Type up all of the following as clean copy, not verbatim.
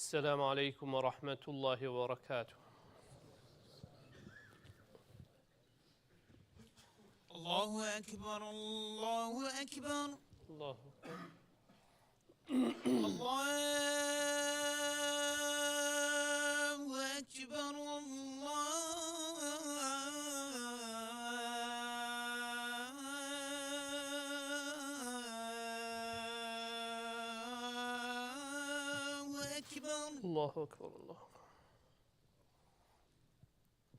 السلام عليكم ورحمة الله وبركاته. الله أكبر الله أكبر الله الله أكبر الله أكبر الله أكبر الله أكبر.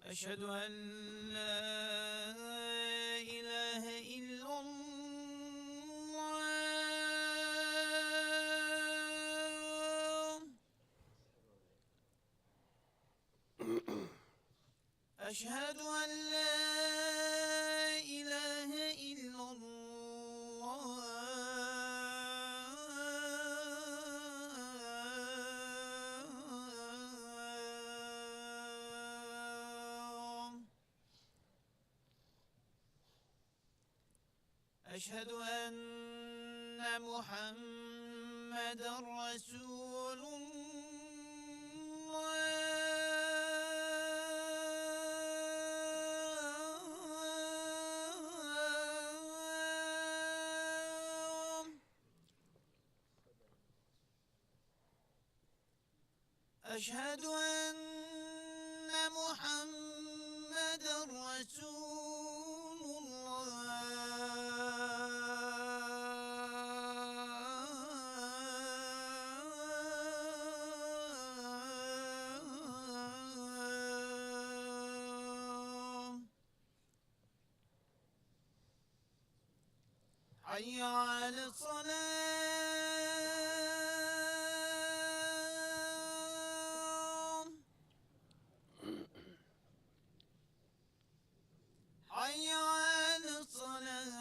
أشهد أن لا إله إلا الله أشهد أن لا إله إلا الله أشهد أن محمدا رسول الله أشهد أن محمدا رسول الله حي على الصلاة حي على الصلاة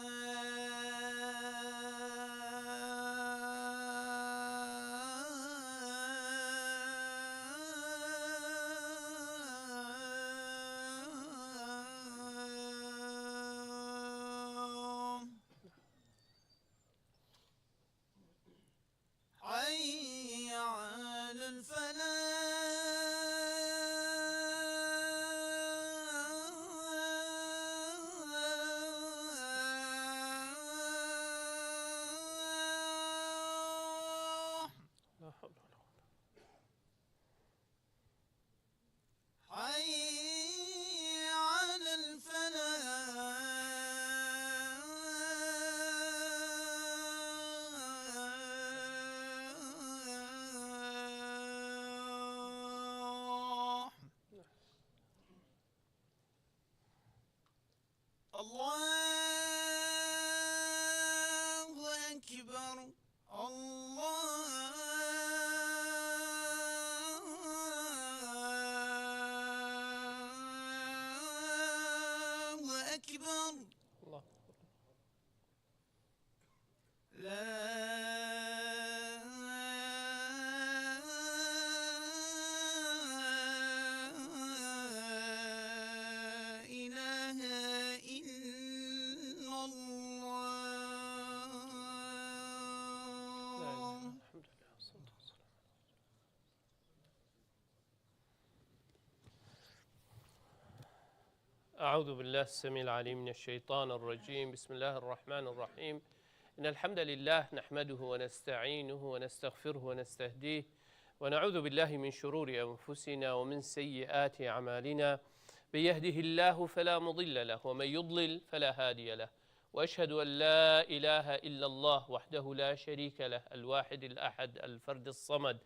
حي على الفلاح لا حول ولا قوة. حي على الفلاح الله أكبر الله أكبر الله لا إله إلا لا إله إلا الله الله. الحمد لله والصلاة والسلام. أعوذ بالله السميع العليم من الشيطان الرجيم. بسم الله الرحمن الرحيم. إن الحمد لله نحمده ونستعينه ونستغفره ونستهديه ونعوذ بالله من شرور أنفسنا ومن سيئات أعمالنا. من يهده الله فلا مضل له ومن يضلل فلا هادي له، وأشهد أن لا إله إلا الله وحده لا شريك له الواحد الأحد الفرد الصمد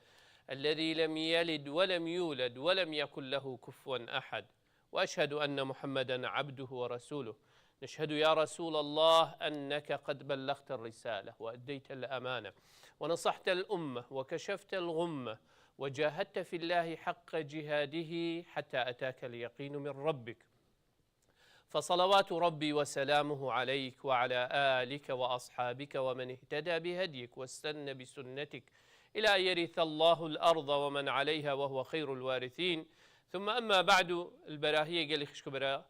الذي لم يلد ولم يولد ولم يكن له كفوا أحد، وأشهد أن محمدا عبده ورسوله. نشهد يا رسول الله أنك قد بلغت الرسالة وأديت الأمانة ونصحت الأمة وكشفت الغمة وجاهدت في الله حق جهاده حتى أتاك اليقين من ربك، فصلوات ربي وسلامه عليك وعلى آلك وأصحابك ومن اهتدى بهديك واستنى بسنتك إلى أن يرث الله الأرض ومن عليها وهو خير الوارثين. ثم أما بعد، البراهية قال لي خشكبرا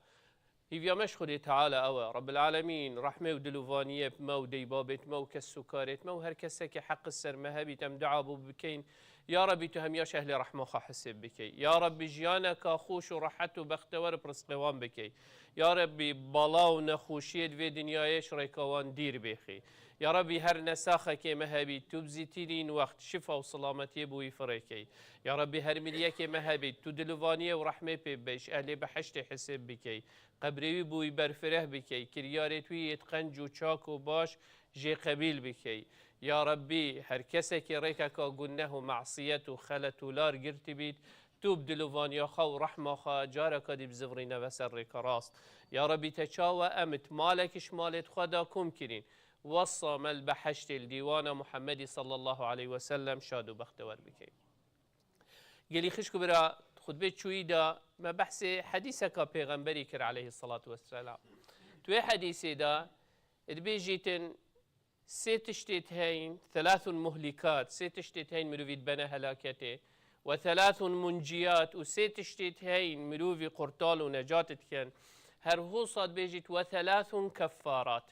هيفيا مشخدي تعالى أوا رب العالمين رحمة ودلوفانية بما وديبابت ما وكسكارت ما وهركسك حق السر مهبي تم دعابو بكين یا ربی تو همیاش اهل رحمه خواه حسب بکی، یا ربی جیانکا خوش و راحت و بختور پرسقوان بکی، یا ربی بالا و نخوشید و دنیایش ریکوان دیر بخی، یا ربی هر نساخه که مهبی تو بزیترین وقت شفا و سلامتی بوی فریکی، یا ربی هر ملیه که مهبی تو دلوانی و رحمه پی بیش اهل بحشت حسب بکی، قبری بوی برفره بکی، کریاری توی اتقنج و چاک و باش جي قبيل بكي يا ربي هر کسی که ریکا گناه و معصیت و خلط و لار گرتی بید توب دلوانیا خو و رحمه خوا جارکا دی بزغرینه و سر ریکا راست یا ربی تچاوه امت مالکش مالت خدا کم کرین وصا مل بحشت الديوان محمد صلى الله عليه وسلم شاد و بختور بكي قالي خشكو برا خطبه چوي دا ما بحث حديثك پیغمبري كر عليه الصلاة والسلام توي حديثي دا ادبيجيتن سيتشتيت هين 3 مهلكات سيتشتيت هين مروفيد بنا هلاكته و3 منجيات وسيتشتيت هين مروفي قرطال ونجاتت كان هر هو صاد بيجيت و3 كفارات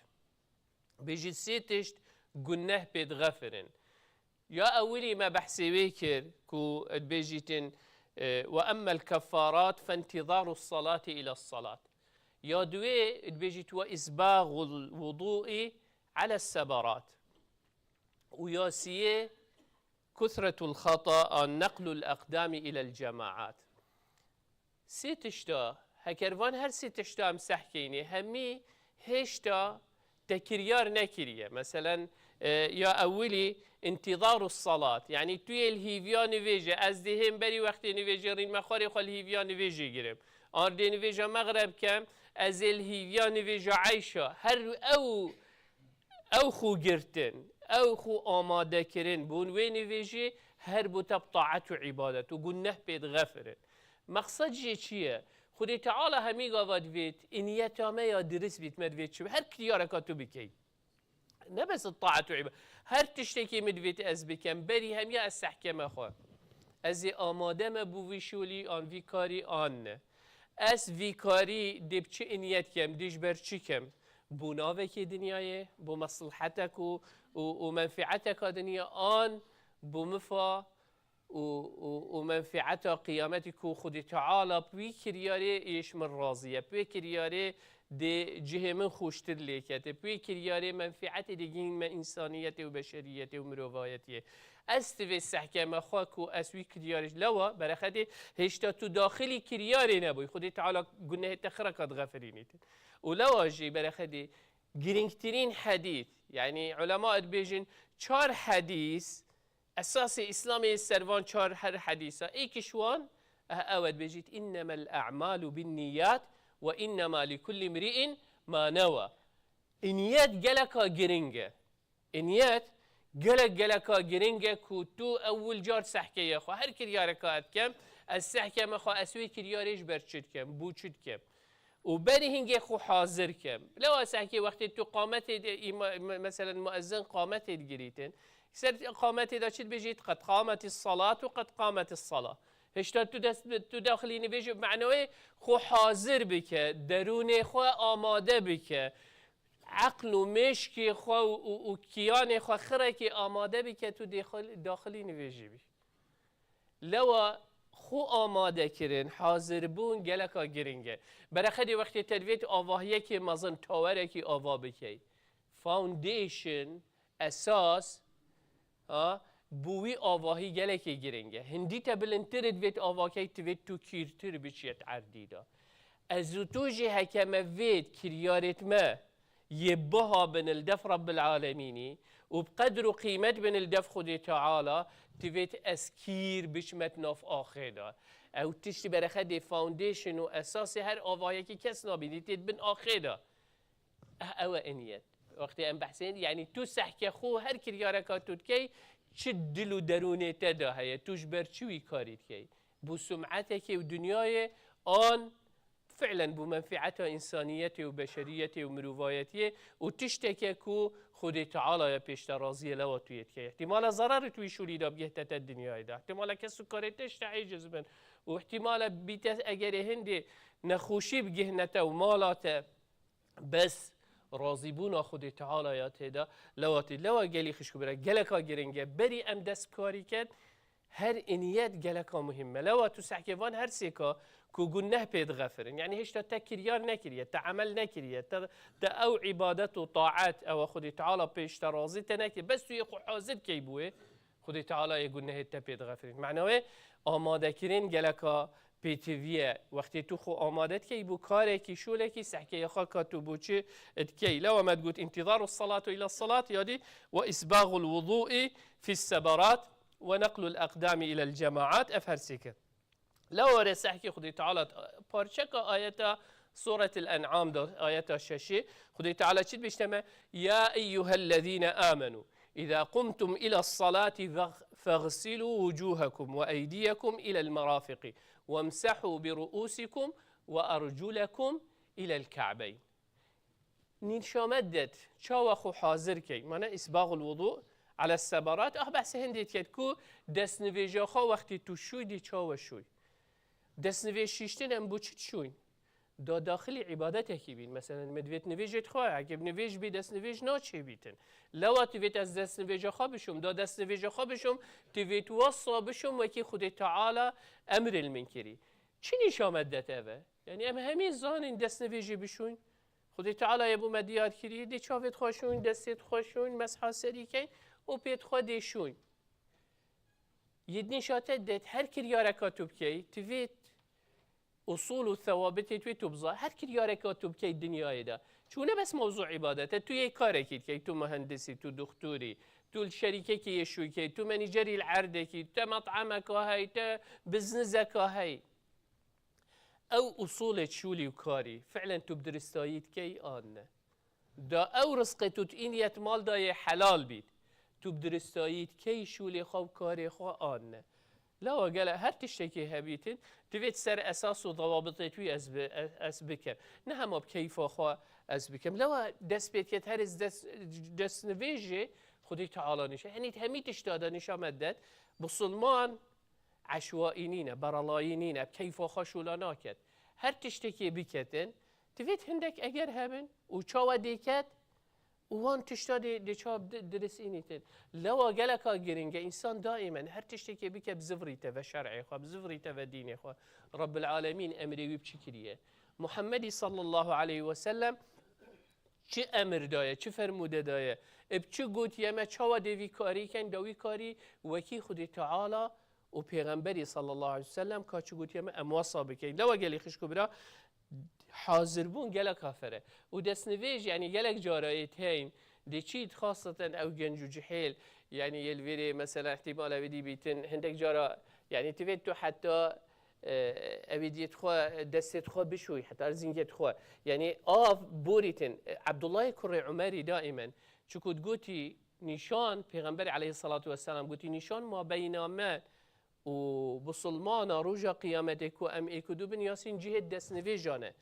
بيجيت سيتشت قناه بيد غفرن يا أولي ما بحسي بيكر كو بيجيتن وأما الكفارات فانتظار الصلاة إلى الصلاة يا دوي بيجيت وإسباغ الوضوء على السبرات ويا سيه كثرة الخطأ نقل الأقدام إلى الجماعات سيتشتا هكروان هر سيتشتا مسحكيني همي هشتا تكريار نكرية مثلا يا أولي انتظار الصلاة يعني توي الهيفيا نفيجة از دهم بري وقت نفيجة رين مخاري خال الهيفيا نفيجة جرم آرد نفيجة مغرب كم از الهيفيا نفيجة عيشة هر او خو گرتن او خو آماده کرن بون وی نویجی هر بو تبطاعت و عبادت و گناه بید غفرن مقصد جی چیه؟ خودی تعالی همی گاواد وید اینیت همه یا درس بیت مدوید چه هر کلیاره کاتو بکی نه بس الطاعت و عبادت هر تشتکی مدوید از بکم بری هم یا از سحکم خواه از آماده ما بو ویشولی آن ویکاری آن نه از ویکاری دیب چه اینیت کم دیش بر چی کم بناوك دنياي بمصلحتك ومنفعتك دنيا آن بمفا ومنفعت قيامتك وخد تعالى بوي كرياري ايش من راضية بوي كرياري دي جهة من خوشتر ليكته بوي كرياري منفعت ديجين من إنسانيته وبشريته ومروفايته استوي السحكة خاكو اسوي كرياري لوا برخدي هشتا تو داخلي كرياري نبوي خد تعالى قلنا تخركت غفرينيته ولو اجي برخدي جرينكترين حديث يعني علماء بيجن 4 حديث اساسي اسلامي السرفان 4 هر حديثه ايكشوان اود بيجيت انما الاعمال بالنيات وانما لكل امرئ ما نوى انيات جلكا جرينجه انيات جلكا جرينجه كوتو اول جار سحكه يا خو هر كرياركات كم السحكه ما خو اسوي كرياريش برچد كم بوچد كم وبري هنجي خو حاضر كم لو اسحكي وقت تو قامت مثلا مؤذن قامت الجريتن سر قامت دا شد بيجيت قد قامت الصلاة وقد قامت الصلاة هشتا تو داخلين بيجي معنوي خو حاضر بك درون خو آماده بك عقل و مشکی خو و کیان خو خرکی آماده بك تو داخلين بيجي بي لو خو آماده کرن حاضر بون گلکا گرینگه برخدی وقتی تدویت آواهیه که مزن تاوره که آوا بکی فاوندیشن اساس بوی آواهی گلکی گرینگه هندی تبلنتر دویت آواهی تویت تو کیرتر بچیت عردیده از تو جی حکمه وید کریارت ما يبها بن الدف رب العالمين وبقدر وقيمة بن الدف خدي تعالى تبيت اسكير بشمت ناف آخدا او تشتي برخدي فاونديشن و اساسي هر آواهي كي كس نابيدي تيد بن آخدا او انيت وقتی ام بحثين يعني تو سحكي خو هر كرياركاتوت كي چه دل و درونه تدا هيا توش برچوي كاريت كي بو سمعتك و دنياي آن فعلا بمنفعتها إنسانيته وبشريته ومروفايته وتشتكي كو خد تعالى يا بيشتا راضية لو تويت كي احتمال ضرر توي شولي دا بجهتة الدنيا دا احتمال كسو كاريتش تعيجز من واحتمال بيت اجري هندي نخوشي بجهنته ومالاته بس راضيبونا خد تعالى يا تدا لو قالي خشكو برا جلكا جرينجا بري ام دست كاري كد هر انیت گلکا مهمه لوا تو سحکوان هر سیکا کو گناه پید غفرن یعنی هیچ تا کریار نکریه تا عمل نکریه تا او عبادت و طاعت او خود تعالی پیش ترازی تنکی بس تو یخو حاضر کی بوه خود تعالی گناه تا پید غفرن معنوه آماده کرین گلکا پیتویه وقتی تو خو آمادت کی بو کاره کی شوله کی سحکی خا کاتو بوچه اتکی لو ما تقول انتظار الصلاة الى الصلاة يادي واسباغ الوضوء في السبرات ونقل الاقدام الى الجماعات افهر سكر لو رسحكي خدي تعالى بارشك آية سورة الأنعام ده آية الشاشة خدي تعالى شد بيشتمع يا أيها الذين آمنوا إذا قمتم إلى الصلاة فاغسلوا وجوهكم وأيديكم إلى المرافق وامسحوا برؤوسكم وأرجلكم إلى الكعبين نشامدت شاوخو حاضر كي معنى إسباغ الوضوء على السبرات بحث هنديت كتكو دست نویجاخا وقتی تو شوی دی چاو شوی دست نویج شیشتن هم بو چیت شوین دا داخل عبادت کی بین مثلا مدویت نویجت خواه اگه نویج بی دست نویج ناچه بیتن لوا تویت از دست نویجاخا بشم دا دست نویجاخا بشم تویت وصا بشم وکی خود تعالی امر المنکری چی نشامدت اوه؟ یعنی ام همین زانین دست نویجی بشوین خود تعالی یبو مدیاد کری دی چاوت خوشون دستت خوشون مسحا سری کن و پیت خود شوین يدني شاتت ديت هر كرياركا تبكي تفيت أصول الثوابت توي تبزا هر كرياركا تبكي الدنيا دا شونه بس موضوع عبادته تو يكاركي كي تو مهندسي تو دكتوري تو الشركة كي يشوكي تو منيجري العردكي تو مطعمك هاي تو بزنسك هاي أو أصول تشولي وكاري فعلا تبدرستايت كي آن دا أو رزقتو تإنيت مال دا حلال بيت تو بدرستایید کی شولی خواب کاری خواه آن لا وقال هر تشتكي هبيتن تبيت سر اساس وضوابط توي از بكم نه هم بكيف خو از بكم لو دس بيت يت هرز دس نويجي خدي تعالى نشه يعني هميتش دادا نشه مدد بسلمان عشوائيين برالاينين بكيف خو شولا ناكد هر تشتكي بكتن تبيت هندك اگر هبن وچاو ديكت وان تشتادي دي شاب درس إنيتن لو جالك جرينجا إنسان دائما هر تشتكي بك بزفريته وشرعي خو بزفريته وديني خو رب العالمين أمري وبشكريه محمد صلى الله عليه وسلم چه أمر دايه چه فرموده دايه بچه قوت يما چاوا دوي كاري كان دوي كاري وكي خدي تعالى و پیغمبری صلی الله علیه وسلم که چه گوییم امواصا بکن لو گلی خش کبرا حاضر بون گله کافره و دست نویج یعنی گلک جارایت هین دیچید خاصة او گنج و جحیل یعنی یلویری مثلا احتمال اویدی بیتن هندک جارا یعنی تفید تو حتی اویدیت خوا دستت خوا بشوی حتی ارزینگت خوا یعنی بوریتن عبدالله کره عمری دائما چکود گوتی نشان پیغمبر علیه الصلاة والسلام گوتی نشان ما بینامه و بسلمانا روجا قيامتك وام ايكدو بن ياسين جهد دس نفيجانه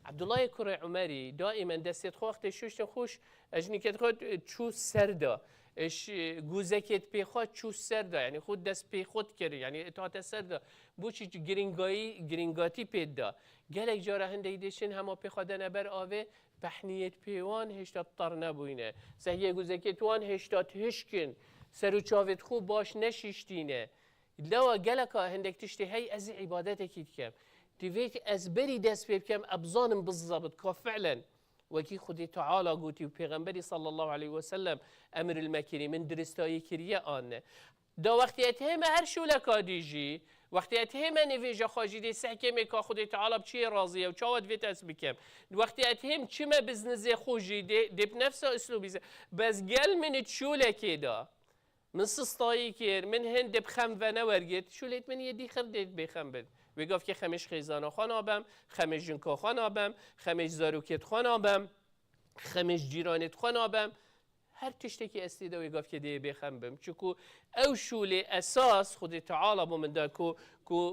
عبد الله كري عمري دائما دست خوخت شوش خوش اجني كت خود تشو سردا اش گوزکت پی خود چو سردا یعنی خود دست پی خود کردی یعنی اطاعت سردا بوچی گرینگاتی پیدا گلک جاره هنده ایدشن همه پی خود نبر آوه بحنیت پیوان هشتا طر نبوینه سهیه گوزکت وان هشتا هشکن سرو چاوت خوب باش نشیشتینه لو جالك هندك تشتي هي از عبادتك كم تفيت أزبري دس بكم أبزانم بالضبط كفعلا وكي خدي تعالى قوتي وبيغمبري صلى الله عليه وسلم أمر المكري من درستاي كريا آن دا وقت يتهم هرشو لك ديجي وقت يتهم نفيجا خاجي دي سحكمي كا خدي تعالى بشي راضية وشاود فيت أس بكم وقت يتهم چما بزنزي خوجي دي بنفسه أسلوبي بس قل من تشو لك دا من سستایی کر من هند بخم و نورگت شولیت من یدی خردیت بخم بد ویگاف که خمش خیزانا خان آبم خمش جنکا خان آبم خمش زاروکت خان آبم خمش جیرانت خان آبم هر تشتی که استیده ویگاف که دی بخم بم چکو او شولی اساس خود تعالی بومن دا کو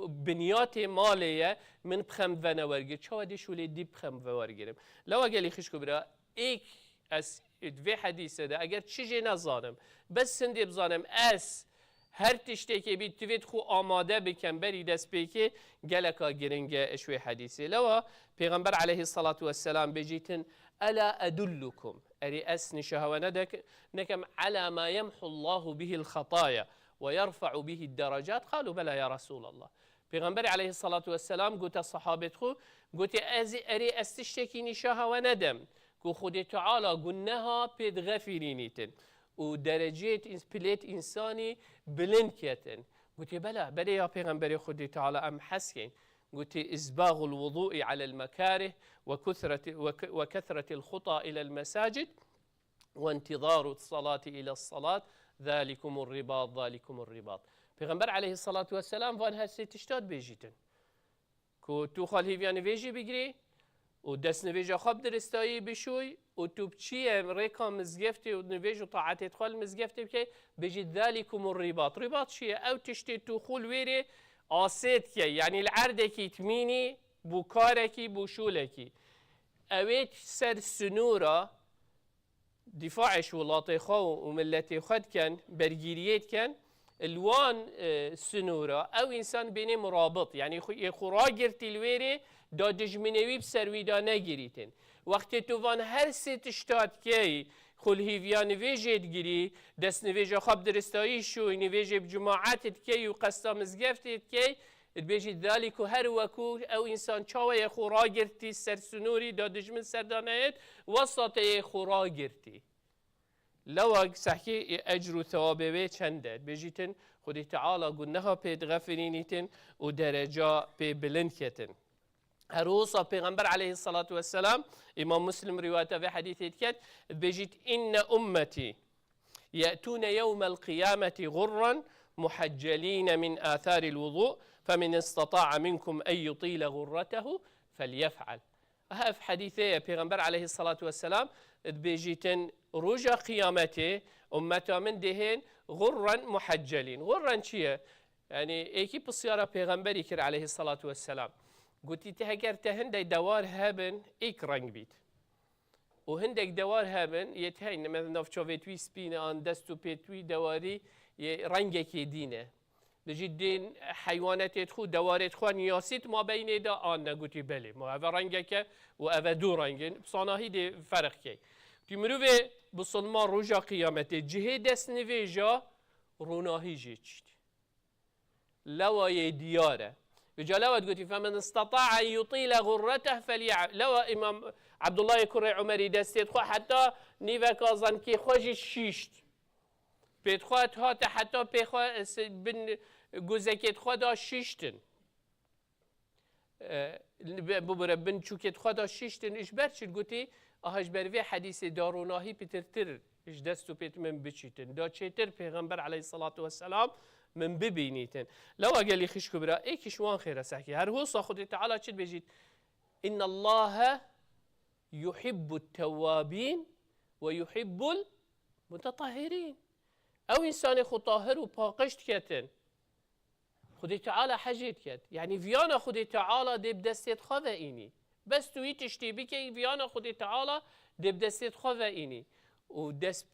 بنیات مالیه من بخم و نورگت چه ودی شولی دی بخم و ورگرم لو اگلی خش کبرا ایک از دوی حدیثه ده اگر چیزی نزانم بس سندی بزانم اس هر تشتی که بید توید خو آماده بکن بری دست بیکی گلکا گرنگ اشوی حدیثه لوا پیغمبر علیه الصلاة والسلام بجیتن الا ادلكم اری اس نشهوانه نکم على ما يمحو الله به الخطايا ويرفع به الدرجات قالوا بلى يا رسول الله. پیغمبر علیه الصلاة والسلام گوت صحابت خو گوت از اری استشتکی نشاها و ندم که خود تعالی گنها پید غفرینیتن و درجه پلیت انسانی بلند کتن. گوت بله یا پیغمبر خود تعالی ام حسین قلت إسباغ الوضوء على المكاره وكثرة الخطى إلى المساجد وانتظار الصلاة إلى الصلاة ذلكم الرباط. پیغمبر علیه الصلاة والسلام وان هستی تشتاد بیجیتن که تو خال هیویان ویجی بگیری و دست نویجا خواب درستایی بشوی و تو بچیه ریکا مزگفتی و نویج و طاعتت خال مزگفتی بکی بجید ذلكم الرباط. رباط چیه؟ او تشتی تو خول ویری آسید که یعنی العرده کی تمینی بو کاره کی بو شوله کی اوید سر سنورا دفاعش ولاطي خو وملتي خد كان برجيريات كان الوان سنورا او انسان بيني مرابط يعني خراجر تلويري دا دجمنوي بسروي دا نگريتن وقت توان هر ست اشتاد كي خل هيفيا نويجت جري دس نويجا خب درستایی شو نويجا بجماعات كي وقستا مزگفت كي بيجي ذلك هر وكو او انسان چاوه خراجرتي سر سنوري دا دجمن سردانهت وسط خراجرتي لو سحكي اجر ثوابه چنده بيجيتن خدي تعالى قلناها بيد غفرينيتن ودرجة ببلنكتن. هروصا پیغمبر عليه الصلاة والسلام امام مسلم روايته في حديثه كت بيجيت ان امتي يأتون يوم القيامة غرا محجلين من آثار الوضوء فمن استطاع منكم أن يطيل غرته فليفعل. ها في حديثه پیغمبر عليه الصلاة والسلام بيجيتن رجا قيامته امتا من دهن غرا محجلين. غرا چیه؟ يعني ايكي بسيارة پیغمبری كر عليه الصلاة والسلام قلت تهجر تهندي دوار هابن ايك رنگ بيت وهندك دوار هابن يتهين مثلا نفشوفي توي سبين ان دستو بيتوي دواري رنگك دينه بجدين حيوانات يدخو دوارت خو نياسيت ما بين دا آن نقولي بله ما أفا رنگك و أفا دو رنگين بصاناهي دي فرق كي تمروه بسلمان رجا قيامته جهه دست نويجا روناهي جيتشت لوا يدياره بجلاوة قلت فمن استطاع أن يطيل غرته فليعمل. لو إمام عبد الله كري عمري دستيت خو حتى نيفا كازان كي خوش شيشت بيتخوات هات حتى بيخوا بن جوزكيت خدا شيشتن ببره بن شوكيت خدا شيشتن إيش برشل قلتي أهاج برفي حديث داروناهي بترتر إيش دستو بيت من بتشيتن دا تشيتر پیغمبر عليه الصلاة والسلام من ببينيتن. لو قال لي خش كبرى ايك شوان خير سحكي هر هو صاخد تعالى شد بيجيت إن الله يحب التوابين ويحب المتطهرين. او انسان خود طاهر و پاقشت کتن خود تعالی حجیت کت یعنی ویانا خود تعالی دب دستت خواه اینی بس توی تشتی بکی ویانا خود تعالی دب دستت خواه اینی و دست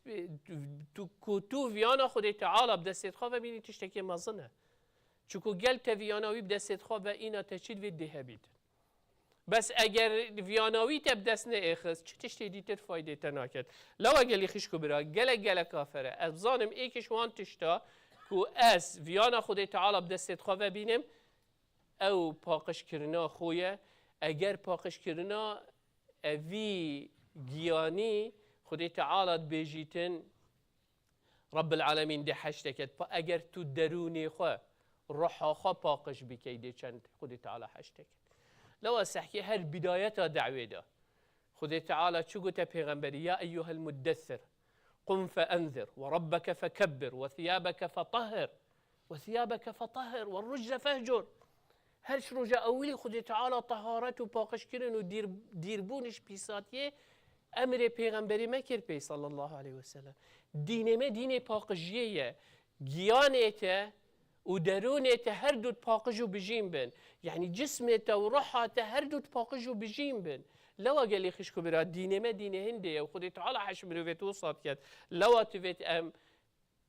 تو ویانا خود تعالی بدستت خواه بینی تشتکی مزنه چکو گل تویاناوی بدستت خواه اینا تشید وی ده بید بس اگر ویاناوی تب دست ناخذ چه تشتی دیتر فایده تناکد لو اگلی خش کو برا گل کافره از ظانم ایکش وان تشتا کو از ویانا خود تعالی بدست خواه بینم او پاقش کرنا خویه اگر پاقش کرنا اوی گیانی خود تعالی بجیتن رب العالمین ده حشتکت اگر تو درونی خواه روحا خواه پاقش بکیده چند خود تعالی حشتکت. لو سحكي هر بداية دعوة ده خذ تعالى شو قلت پیغمبر يا أيها المدثر قم فأنذر وربك فكبر وثيابك فطهر والرجل فهجر هرش رجا أولي خذ تعالى طهارته باقش كرن ودير بونش بيساتيه أمر پیغمبری مكر بي صلى الله عليه وسلم دين ما دين باقشيه جيانته ودرونته هر دو پاقجو بجیم بن یعنی جسمته و روحته هر دو پاقجو بجیم بن لو قال لي خشكو برا دين ما دين هندي وخذ تعالى حش مروفت وصات كات لو تفت ام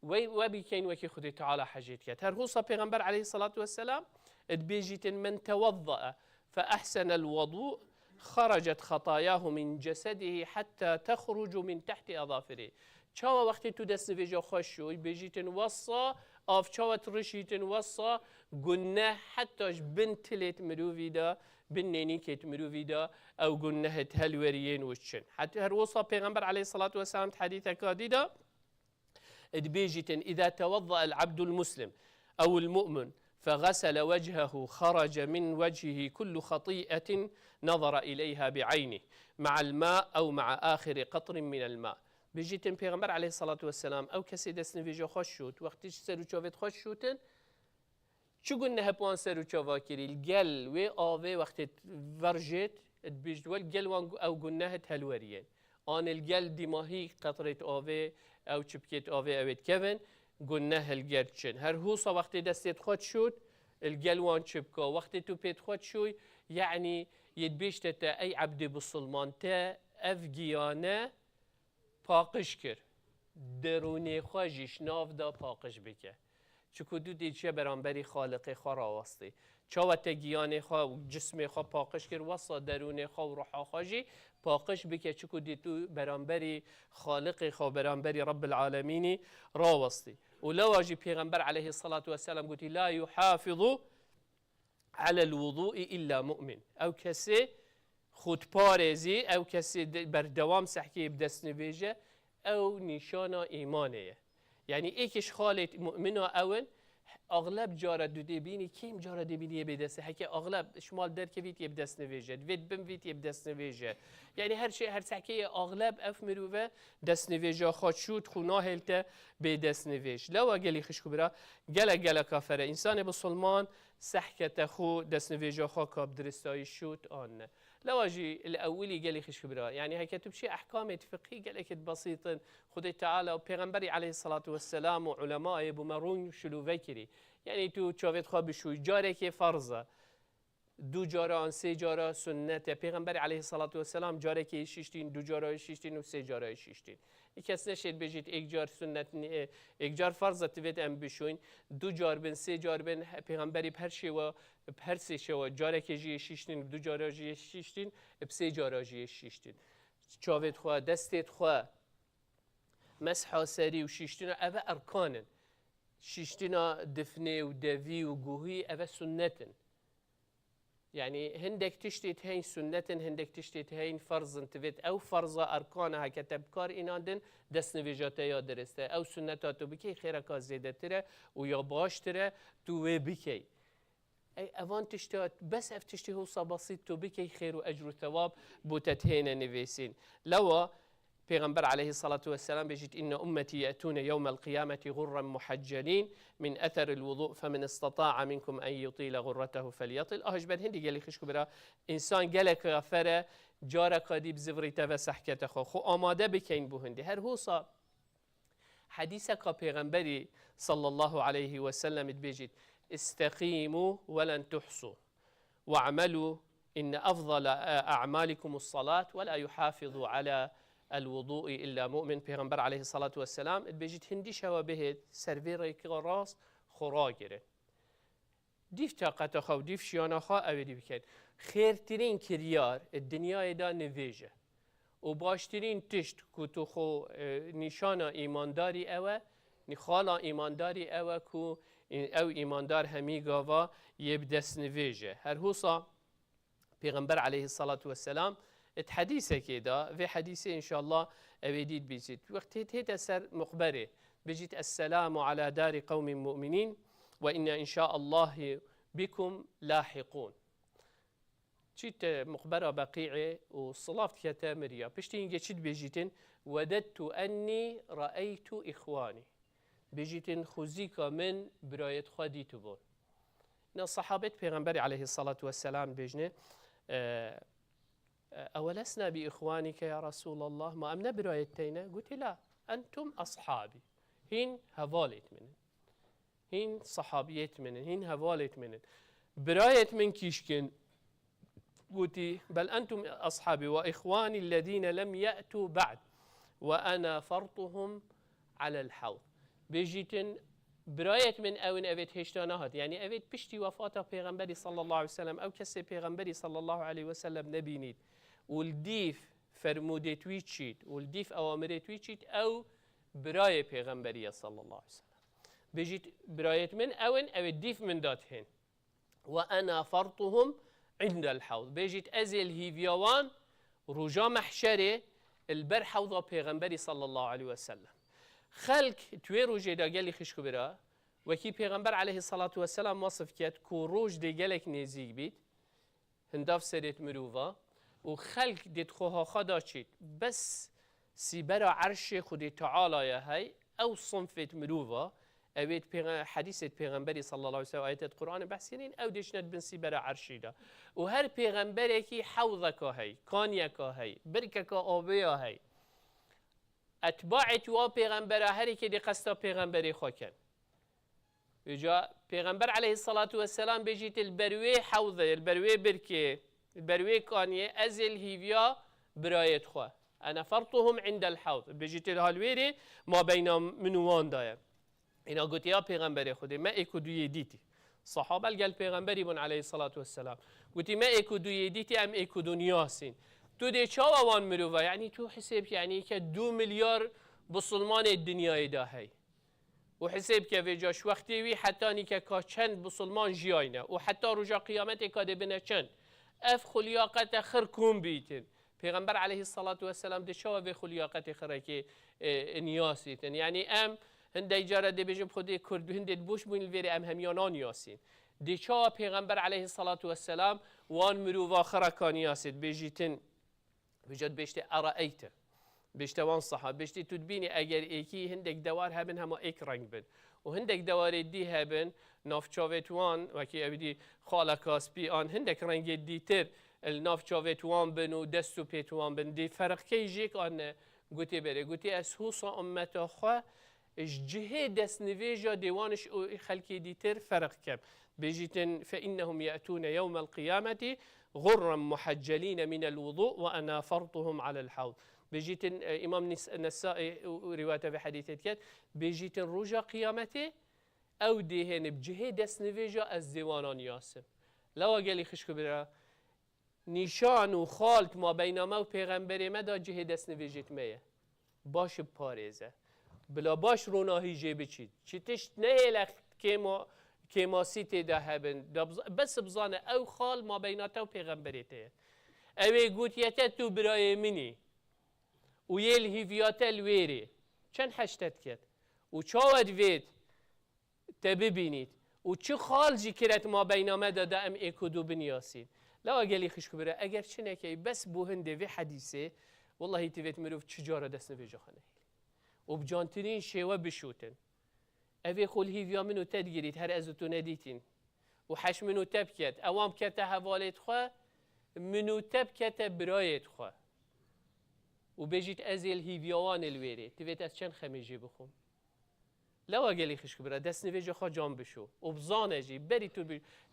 وبكين وكي خذ تعالى حجيت كات هر غوصه پیغمبر عليه الصلاه والسلام بيجيت من توضأ فاحسن الوضوء خرجت خطاياه من جسده حتى تخرج من تحت أظافره. چاوا وقتی تو دست نویجا خوش شوی بجیتن وصا آف چاوا ترشیتن وصا گناه حتىش بنتلت مروفی دا بنینی کت مروفی دا او گناه هلوريين وشن حتى هروصا پیغمبر عليه الصلاة والسلام حديث كاديدا ادبيجتن إذا توضأ العبد المسلم أو المؤمن فغسل وجهه خرج من وجهه كل خطيئة نظر إليها بعينه مع الماء أو مع آخر قطر من الماء. بيجيتن پیغمبر عليه الصلاة والسلام أو كسي دست نویجا خوش شد وقتش سرو چاوت خوش شوتن چو گنه هپوان سرو چاوا کری الگل و آوه وقت ورجت بيجد والجل وان أو گنه هلوريين آن الگل دماهي قطرة آوه أو چبكت آوه أويت كفن گنه الگل چن هر هوصا وقت دستت خود شد الگل وان چبكا وقت تو بيت خود شوي يعني يدبيشت تا أي عبد بسلمان تا أفجيانه پاقش کر درونی خواجیش ناف دا پاقش بکه چکو دو دیچه برانبری خالق خوا راوستی چاوت گیان خوا و جسم خوا پاقش کر وصا درون خوا و روح خواجی پاقش بکه چکو دیتو برانبری خالق خوا برانبری رب العالمینی راوستی ولو اجي پیغمبر عليه الصلاة والسلام قلت لا يحافظ على الوضوء إلا مؤمن أو كسي خود پارزی او کسی بردوام سحکی بدست نویجه او نشانه ایمانه یعنی ایکش خالت مؤمنه اون اغلب جاره دو دبینی کیم جاره دبینی بدسته هکی اغلب شمال در که ویت بدست نویجه وید بم ویت بدست نویجه یعنی هر شی هر سحکی اغلب اف مروه دست نویجه خود شود خونا هلته بدست نویج لو گلی خشکو برا گل کافره انسان بسلمان سحکت خو دست نویجه خو کاب درستایی شود آن لو اجي الاولي قال لي خش كبرى يعني هي كتب شيء احكام فقهيه قال لك بسيطا خذ تعالى وبيغمبري عليه الصلاه والسلام وعلماء بمرون شلو فكري يعني تو تشوفت خو بشو جارك فرضه دو جارا سه جارا سنت پیغمبر علیه الصلاة والسلام جاره که شیشتین دو جارا شیشتین و سه جارا شیشتین کس نشید بجید یک جار سنت یک جار فرض تبید ام بشوین دو جار بن سه جار بن پیغمبری پر شوا پر سه شوا جاره که جی شیشتین دو جارا جی شیشتین بسه جارا جی شیشتین چاوت خوا دستت خوا مسح سری و شیشتین اوه ارکانن شیشتین دفنه و دوی و گوهی اوه سنتن يعني هندك تشتيت هين سنة هندك تشتيت هين فرض انتفت أو فرض أركانها كتبكار إنادن دست نویجاته یا درسته أو سنتاتو بكي خيرك زيادة ترى ويا باش ترى تو بكي أي أفان تشتات بس أفتشتي هو بسيط تو بكي خير وأجر وثواب بوتتهين نفيسين لو پیغمبر عليه الصلاة والسلام بيجيت إن أمتي يأتون يوم القيامة غرا محجلين من أثر الوضوء فمن استطاع منكم أن يطيل غرته فليطل أهجبر هندي قال لي خشكو برا إنسان قالك غفرة جارة قديب زفريته وسحكته خو آماده بكين بو هندي هر هوصا حديثك پیغمبري صلى الله عليه وسلم بيجيت استقيموا ولن تحصوا واعملوا إن أفضل أعمالكم الصلاة ولا يحافظ على الوضوء إلا مؤمن پیغمبر عليه الصلاة والسلام بيجيت هندي شوا بهت سرفيري راس خوراگره ديف طاقت خو ديف شيانا خو اويدي بكن خيرترين كريار الدنيا دا نويجه و باشترين تشت كو خو نشانا ايمانداري اوه نخالا ايمانداري اوه كو او ايماندار همي غاوا يبدس نويجه هر هوصا پیغمبر عليه الصلاة والسلام الحديثة كده في حديثة إن شاء الله أبيديد بيجيت وقت هيت أسر مخبرة بيجيت السلام على دار قوم مؤمنين وإن إن شاء الله بكم لاحقون شيت مخبرة بقيعة والصلاة كتا مريا بشتين جيت بيجيتن وددت أني رأيت إخواني بيجيتن خزيك من براية خدي تبون الصحابة پیغمبر عليه الصلاة والسلام بيجنه أولسنا بإخوانك يا رسول الله ما أمنا برايتين قلت لا أنتم أصحابي هين هفالت منن هين صحابيت منن هين هفالت منن برايت من كيشكن قلت بل أنتم أصحابي وإخواني الذين لم يأتوا بعد وأنا فرطهم على الحوض بيجيتن برایت من اون اوید هشتانه هات یعنی اوید پشتی وفات پیغمبری صلی الله علیه وسلم او کسی پیغمبری صلی الله علیه وسلم نبینید ولدیف فرموده توی چید ولدیف اوامره توی چید او برای پیغمبری صلی الله علیه وسلم بجید برایت من اون اوید دیف من داد هن و انا فرطهم عند الحوض بجید از الهیویوان رجا محشره البر حوض پیغمبری صلی الله علیه وسلم خلق توی روژه دا گلی خشکو برا وکی پیغمبر علیه الصلاة والسلام وصف کرد که روژ دی گلک نزیک بید هنداف سرت مروفا و خلق دید خوها خدا چید بس سیبرا عرش خود تعالی های او صنفت مروفا اوید حدیث پیغمبری صلی الله علیه و سلم آیت قرآن بحثینین او دشند بن سیبرا عرشی دا و هر پیغمبر کی حوضکا هی کانیکا هی برککا آبیا هی اتباع تو پیغمبر هری که دی قصد پیغمبری خواکن وجا پیغمبر علیه الصلاة والسلام بجیت البروی حوضه البروی برکه البروی کانیه از الهیویا برایت خواه انا فرطهم عند الحوض بجیت الهالویری ما بین منوان دایم اینا گوتی یا پیغمبری خوده ما ایکو دوی دیتی صحابه الگل پیغمبری بون علیه الصلاة والسلام گوتی ما ایکو دوی دیتی ام ایکو دنیاسین تو دی چاوا وان مروفا یعنی تو حساب یعنی که 2 میلیارد بسلمان دنیای دا هی و حساب که ویجاش وقتی وی حتی نی که چند بسلمان جیاینه و حتی رجا قیامت کاده بینه چند اف خلیاقت خر کن بیتن پیغمبر علیه الصلاة والسلام دی چاوا به خلیاقت خره که نیاسیتن یعنی ام هنده اجاره دی بجم خودی کرد هنده بوش بین الویری ام همیانان یاسین دی چاوا پیغمبر علیه الصلاة والسلام وان مروفا خره کانیاسید بجیتن بجد بشته ارائیته بشته وان صحاب بشته تدبینی اگر ایکی هندک دوار هبن هما ایک رنگ بن و هندک دوار دی هبن نافچاوت وان وکی ابدی خالکاس بی آن هندک رنگ دیتر النافچاوت وان بن و دستو پیت وان بن دی فرق کی جیک آن گوتی بره گوتی از حوصا امتا خواه اش جهه دست نویجا دیوانش خلکی دیتر فرق کم بجیتن فإنهم يأتون يوم القيامة غرا محجلين من الوضوء وأنا فرطهم على الحوض بيجيتن إمام النسائي رواية في حديثة كات بيجيتن رجا قيامته أو دهن بجهة دست نويجا الزوانان ياسم لو قالي خشكو برا نشان و خالت ما بينما و پیغمبر مدا جهة دست نويجت ميه باش باريزه بلا باش روناهي جيبه چيد چيتش نهيلخ که ما سیتی ده هبن بس بزانه او خال ما بیناته و پیغمبریته اوی گوتیته تو برای منی و یه الهیویاته الویری چند حشتت کرد و چاود وید تببینید و چه خال جی کرد ما بینامه داده ام ایکودو بنیاسید لو اگلی خشکو بره اگر چه نکی بس بو هنده وی حدیثه والله تیوید مروف چجاره دست نویجا خانه و بجانترین شیوه بشوتن اوی خول هیویا منو تدگیرید هر ازتو ندیتین و حش منو تب کت اوام کت حوالت خواه منو تب کت برایت خواه و بجید از الهیویاوان الویری تیوید از چند خمیجی بخون لو اگلی خشک برا دست نویجا خواه جان بشو و بزانه جی بری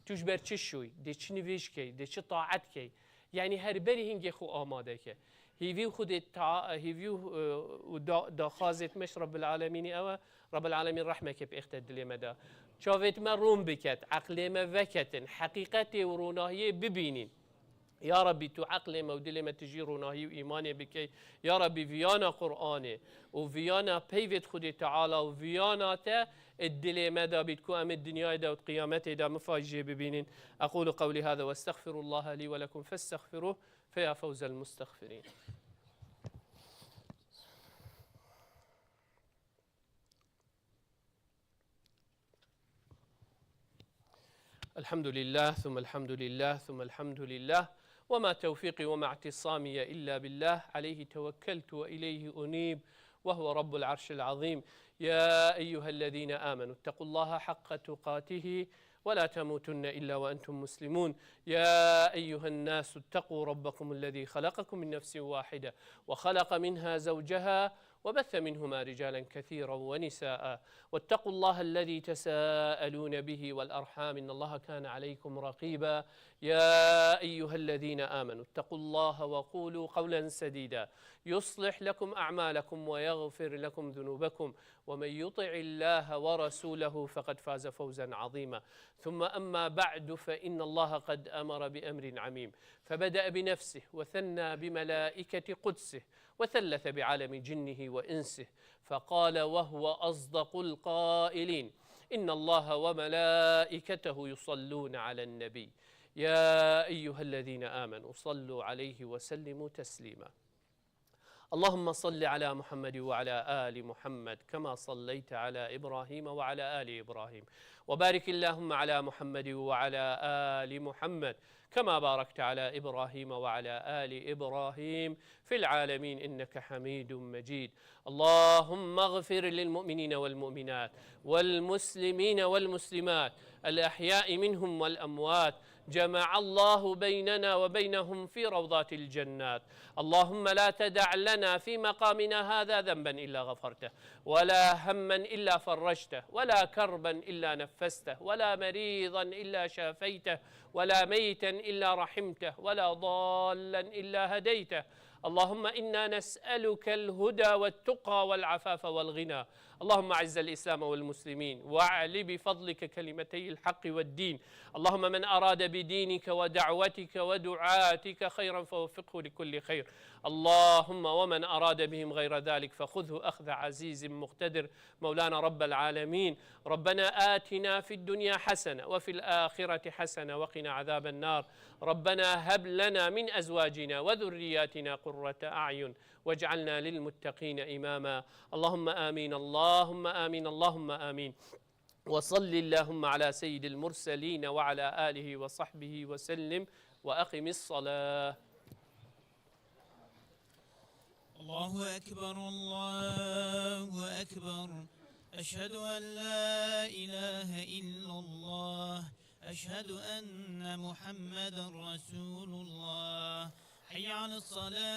توش بر چه شوی دی چه نویج کی دی چه طاعت کی یعنی هر بری هنگی خو آماده که هیویو خود هیویو دا خازت مش رب العالمین او رب العالمين رحمك بإختد لمدى شافت ما روم بكت عقل ما وكت حقيقتي وروناهي ببينين يا ربي تو عقل ما ودل ما تجي روناهي وإيماني بكي يا ربي فيانا قرآني وفيانا بيفت خدي تعالى وفيانا تا الدل مدى بتكو أم الدنيا دا وقيامتي دا مفاجئ ببينين أقول قولي هذا واستغفر الله لي ولكم فاستغفروه فيا فوز المستغفرين الحمد لله ثم الحمد لله ثم الحمد لله وما توفيقي وما اعتصامي إلا بالله عليه توكلت وإليه أنيب وهو رب العرش العظيم يا أيها الذين آمنوا اتقوا الله حق تقاته ولا تموتن إلا وأنتم مسلمون يا أيها الناس اتقوا ربكم الذي خلقكم من نفس واحدة وخلق منها زوجها وبث منهما رجالا كثيرا ونساء واتقوا الله الذي تساءلون به والأرحام إن الله كان عليكم رقيبا يا أيها الذين آمنوا اتقوا الله وقولوا قولا سديدا يصلح لكم أعمالكم ويغفر لكم ذنوبكم ومن يطع الله ورسوله فقد فاز فوزا عظيما. ثم أما بعد، فإن الله قد أمر بأمر عميم، فبدأ بنفسه وثنى بملائكة قدسه وثلث بعالم جنه وإنسه، فقال وهو أصدق القائلين: إن الله وملائكته يصلون على النبي يا أيها الذين آمنوا صلوا عليه وسلموا تسليما. اللهم صل على محمد وعلى آل محمد كما صليت على إبراهيم وعلى آل إبراهيم، وبارك اللهم على محمد وعلى آل محمد كما باركت على إبراهيم وعلى آل إبراهيم في العالمين إنك حميد مجيد. اللهم اغفر للمؤمنين والمؤمنات والمسلمين والمسلمات الأحياء منهم والأموات، جمع الله بيننا وبينهم في روضات الجنات. اللهم لا تدع لنا في مقامنا هذا ذنبا إلا غفرته، ولا هما إلا فرجته، ولا كربا إلا نفسته، ولا مريضا إلا شافيته، ولا ميتا إلا رحمته، ولا ضالا إلا هديته. اللهم إنا نسألك الهدى والتقى والعفاف والغنى. اللهم أعز الإسلام والمسلمين واعل بفضلك كلمتي الحق والدين. اللهم من أراد بدينك ودعوتك ودعاتك خيرا فوفقه لكل خير. اللهم ومن أراد بهم غير ذلك فخذه أخذ عزيز مقتدر. مولانا رب العالمين، ربنا آتنا في الدنيا حسنة وفي الآخرة حسنة وقنا عذاب النار. ربنا هب لنا من أزواجنا وذرياتنا قرة أعين واجعلنا للمتقين إماما. اللهم آمين اللهم آمين اللهم آمين. وصل اللهم على سيد المرسلين وعلى آله وصحبه وسلم، وأقم الصلاة. الله أكبر الله أكبر، أشهد أن لا إله إلا الله، أشهد أن محمدا رسول الله. حي على الصلاة.